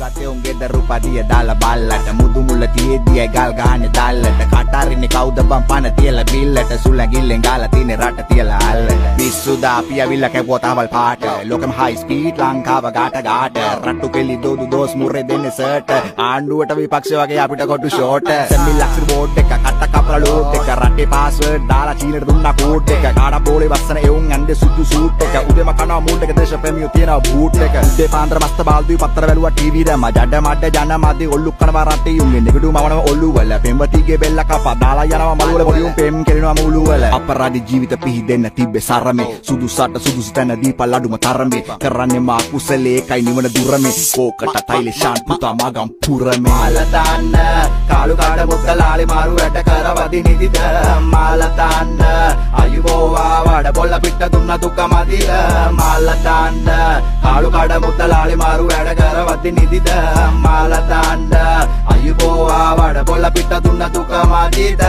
ගතේ උන්ගේ දරුපදිය දාලා බල්ලට මුදු මුල තියේදී ගල් ගහන්නේ දැල්ලට කටාරින්නේ කවුද බම් පන තියලා බිල්ලට සුලඟිල්ලෙන් ගාලා තින්නේ රට තියලා අල්ලට පිස්සුදා අපි ඇවිල්ලා කැපුවා තවල් පාට ලෝකෙම හයි ස්පීඩ් ලංකාව ගාට ගාට රට්ටු කෙලි දෝදු දෝස් මුරේ දෙන්නේ සර්ට් ආණ්ඩුවට විපක්ෂ වගේ අපිට කොටු ෂෝට් සෙමි ලක්ෂ බෝඩ් එක කට කපලා ලෝඩ් එක රටේ පාස්වර්ඩ් දාලා චීනට දුන්නා කෝඩ් එක කාඩ බෝලේ වස්සන එවුන් ඇන්දේ සුදු සූට් එක උදේම කනවා මූඩ් එක දේශප්‍රේමියෝ තියනවා බූට් එක උදේ පාන්දර මස්ත බාල්දුයි පත්තර වැලුවා ටීවී දැම්මා ජඩ මඩ ජන මැදි ඔල්ලු කනවා රටේ උන්නේ නෙගඩු මවනම ඔල්ලු වල පෙම්වතිගේ බෙල්ල කපා දාලා යනවා මළු වල පොඩි උන් පෙම් කෙලිනවා මූලු වල අපරාධි ජීවිත පිහිදෙන්න තිබ්බේ සරමේ සුදුසට සුදුසු තැන දීපල් අඩුම තරමේ කරන්නේ මා කුසලේ එකයි නිවන දුරමේ කෝකට තයිලේ ෂාන් පුතා මගම් පුරමේ මාල දාන්න කාලු කාඩ මුත්තලාලි මාරු වැට කරවදි නිදිද මාල දාන්න අයුබෝවා වඩ බොල්ල පිට දුන්න දුක මදිද මාල දාන්න කාලු කාඩ මුත්තලාලි මාරු වැට කරවදි නිදිද මාල දාන්න අයුබෝවා වඩ බොල්ල පිට දුන්න දුක මදිද